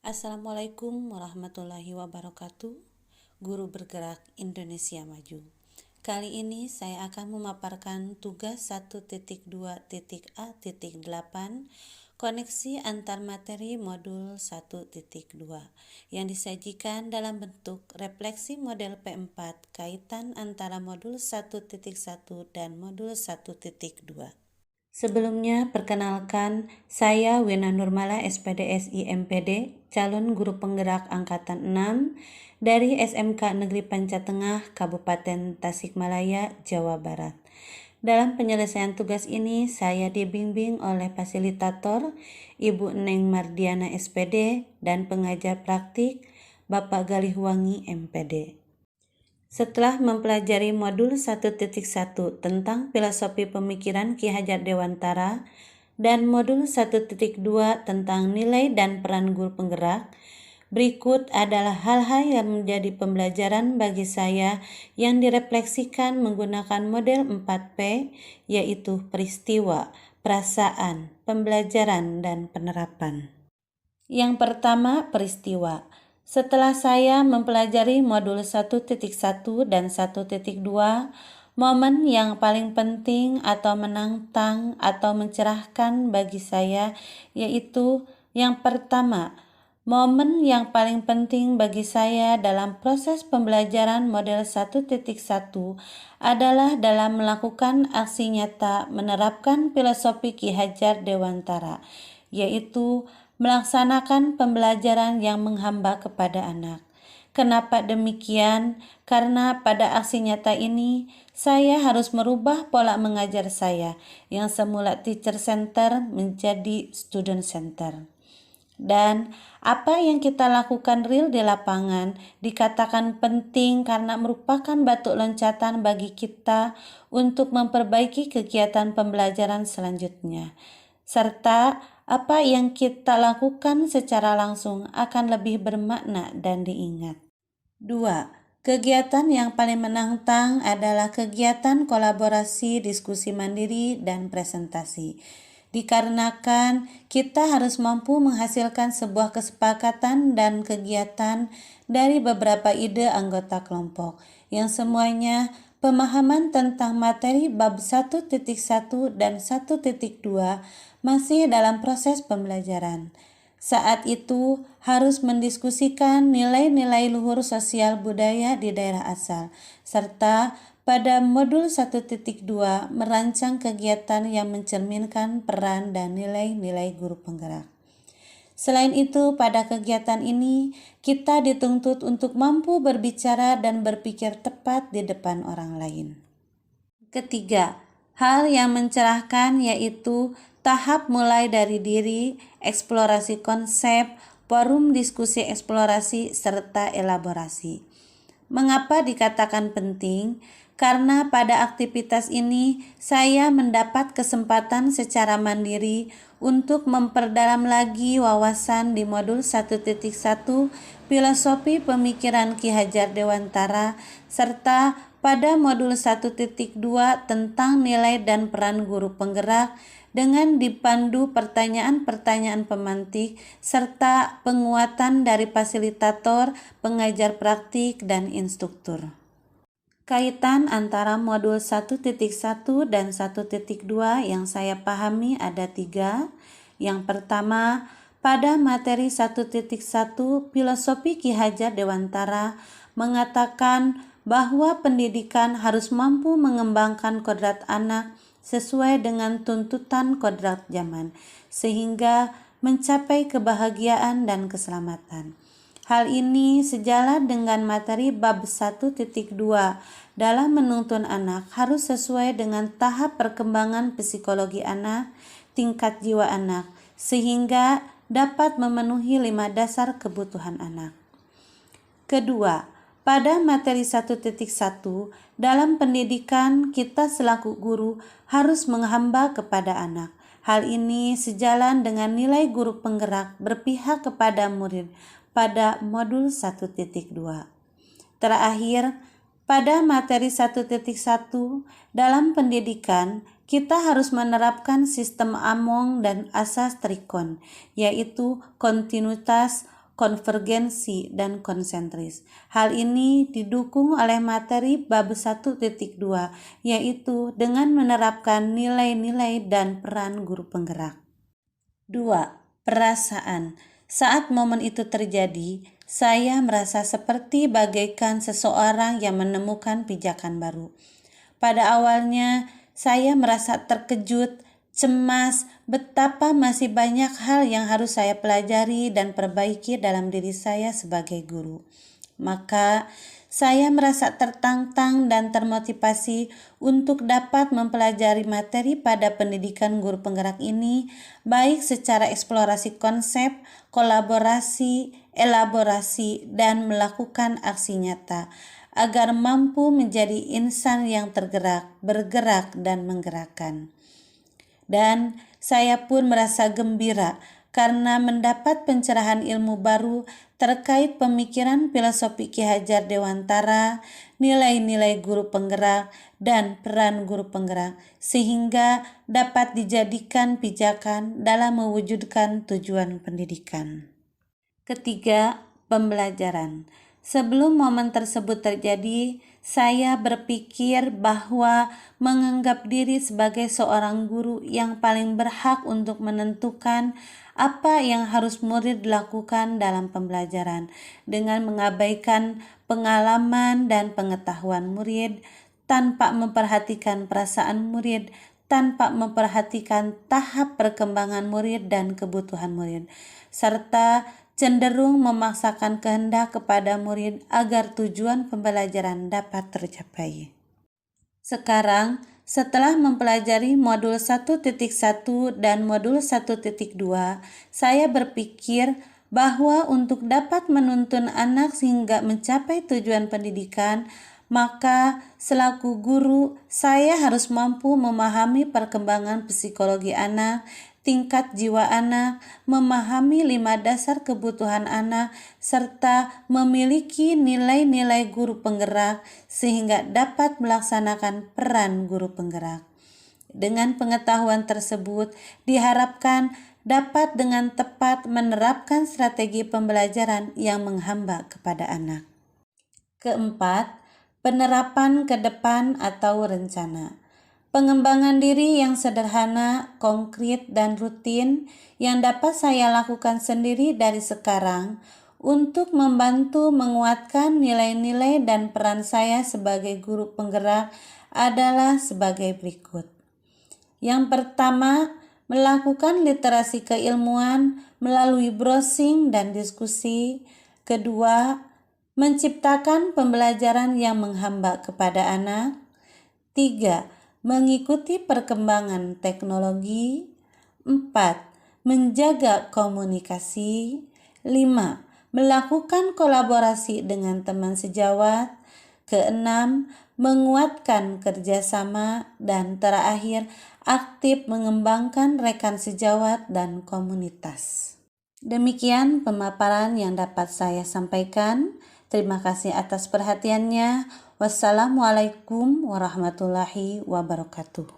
Assalamualaikum warahmatullahi wabarakatuh. Guru Bergerak Indonesia Maju. Kali ini saya akan memaparkan tugas 1.2.A.8 koneksi antar materi modul 1.2 yang disajikan dalam bentuk refleksi model P4 kaitan antara modul 1.1 dan modul 1.2. Sebelumnya, perkenalkan, saya Wena Nurmala SPDSI MPD, calon guru penggerak Angkatan 6 dari SMK Negeri Pancatengah, Kabupaten Tasikmalaya, Jawa Barat. Dalam penyelesaian tugas ini, saya dibimbing oleh fasilitator Ibu Neng Mardiana SPD dan pengajar praktik Bapak Galihwangi MPD. Setelah mempelajari modul 1.1 tentang filosofi pemikiran Ki Hajar Dewantara dan modul 1.2 tentang nilai dan peran guru penggerak, berikut adalah hal-hal yang menjadi pembelajaran bagi saya yang direfleksikan menggunakan model 4P, yaitu peristiwa, perasaan, pembelajaran, dan penerapan. Yang pertama, peristiwa. Setelah saya mempelajari modul 1.1 dan 1.2, momen yang paling penting atau menantang atau mencerahkan bagi saya yaitu yang pertama, momen yang paling penting bagi saya dalam proses pembelajaran model 1.1 adalah dalam melakukan aksi nyata menerapkan filosofi Ki Hajar Dewantara, yaitu melaksanakan pembelajaran yang menghamba kepada anak. Kenapa demikian? Karena pada aksi nyata ini, saya harus merubah pola mengajar saya yang semula teacher center menjadi student center. Dan apa yang kita lakukan real di lapangan dikatakan penting karena merupakan batu loncatan bagi kita untuk memperbaiki kegiatan pembelajaran selanjutnya. Serta apa yang kita lakukan secara langsung akan lebih bermakna dan diingat. 2. Kegiatan yang paling menantang adalah kegiatan kolaborasi, diskusi mandiri, dan presentasi. Dikarenakan kita harus mampu menghasilkan sebuah kesepakatan dan kegiatan dari beberapa ide anggota kelompok, yang semuanya pemahaman tentang materi bab 1.1 dan 1.2 masih dalam proses pembelajaran. Saat itu harus mendiskusikan nilai-nilai luhur sosial budaya di daerah asal, serta pada modul 1.2 merancang kegiatan yang mencerminkan peran dan nilai-nilai guru penggerak. Selain itu, pada kegiatan ini kita dituntut untuk mampu berbicara dan berpikir tepat di depan orang lain. Ketiga, hal yang mencerahkan yaitu tahap mulai dari diri, eksplorasi konsep, forum diskusi eksplorasi, serta elaborasi. Mengapa dikatakan penting? Karena pada aktivitas ini saya mendapat kesempatan secara mandiri untuk memperdalam lagi wawasan di modul 1.1 filosofi pemikiran Ki Hajar Dewantara serta pada modul 1.2 tentang nilai dan peran guru penggerak dengan dipandu pertanyaan-pertanyaan pemantik serta penguatan dari fasilitator, pengajar praktik, dan instruktur. Kaitan antara modul 1.1 dan 1.2 yang saya pahami ada 3. Yang pertama, pada materi 1.1 filosofi Ki Hajar Dewantara mengatakan bahwa pendidikan harus mampu mengembangkan kodrat anak sesuai dengan tuntutan kodrat zaman, sehingga mencapai kebahagiaan dan keselamatan. Hal ini sejalan dengan materi bab 1.2 dalam menuntun anak harus sesuai dengan tahap perkembangan psikologi anak, tingkat jiwa anak, sehingga dapat memenuhi 5 dasar kebutuhan anak. Kedua, pada materi 1.1 dalam pendidikan kita selaku guru harus menghamba kepada anak. Hal ini sejalan dengan nilai guru penggerak berpihak kepada murid pada modul 1.2. Terakhir, pada materi 1.1 dalam pendidikan kita harus menerapkan sistem Among dan asas Trikon, yaitu kontinuitas, konvergensi, dan konsentris. Hal ini didukung oleh materi bab 1.2, yaitu dengan menerapkan nilai-nilai dan peran guru penggerak. 2. Perasaan. Saat momen itu terjadi, saya merasa seperti bagaikan seseorang yang menemukan pijakan baru. Pada awalnya, saya merasa terkejut, cemas, betapa masih banyak hal yang harus saya pelajari dan perbaiki dalam diri saya sebagai guru. Maka, saya merasa tertantang dan termotivasi untuk dapat mempelajari materi pada pendidikan guru penggerak ini, baik secara eksplorasi konsep, kolaborasi, elaborasi, dan melakukan aksi nyata, agar mampu menjadi insan yang tergerak, bergerak, dan menggerakkan. Dan saya pun merasa gembira karena mendapat pencerahan ilmu baru terkait pemikiran filosofi Ki Hajar Dewantara, nilai-nilai guru penggerak, dan peran guru penggerak, sehingga dapat dijadikan pijakan dalam mewujudkan tujuan pendidikan. Ketiga, pembelajaran. Sebelum momen tersebut terjadi, saya berpikir bahwa menganggap diri sebagai seorang guru yang paling berhak untuk menentukan apa yang harus murid lakukan dalam pembelajaran, dengan mengabaikan pengalaman dan pengetahuan murid, tanpa memperhatikan perasaan murid, tanpa memperhatikan tahap perkembangan murid dan kebutuhan murid, serta cenderung memaksakan kehendak kepada murid agar tujuan pembelajaran dapat tercapai. Sekarang, setelah mempelajari modul 1.1 dan modul 1.2, saya berpikir bahwa untuk dapat menuntun anak sehingga mencapai tujuan pendidikan, maka selaku guru saya harus mampu memahami perkembangan psikologi anak, tingkat jiwa anak, memahami 5 dasar kebutuhan anak, serta memiliki nilai-nilai guru penggerak sehingga dapat melaksanakan peran guru penggerak. Dengan pengetahuan tersebut, diharapkan dapat dengan tepat menerapkan strategi pembelajaran yang menghamba kepada anak. Keempat, penerapan ke depan atau rencana. Pengembangan diri yang sederhana, konkret, dan rutin yang dapat saya lakukan sendiri dari sekarang untuk membantu menguatkan nilai-nilai dan peran saya sebagai guru penggerak adalah sebagai berikut. Yang pertama, melakukan literasi keilmuan melalui browsing dan diskusi. Kedua, menciptakan pembelajaran yang menghamba kepada anak. 3. Mengikuti perkembangan teknologi. 4. Menjaga komunikasi. 5. Melakukan kolaborasi dengan teman sejawat. Keenam, menguatkan kerjasama. Dan terakhir, aktif mengembangkan rekan sejawat dan komunitas. Demikian pemaparan yang dapat saya sampaikan. Terima kasih atas perhatiannya. Wassalamualaikum warahmatullahi wabarakatuh.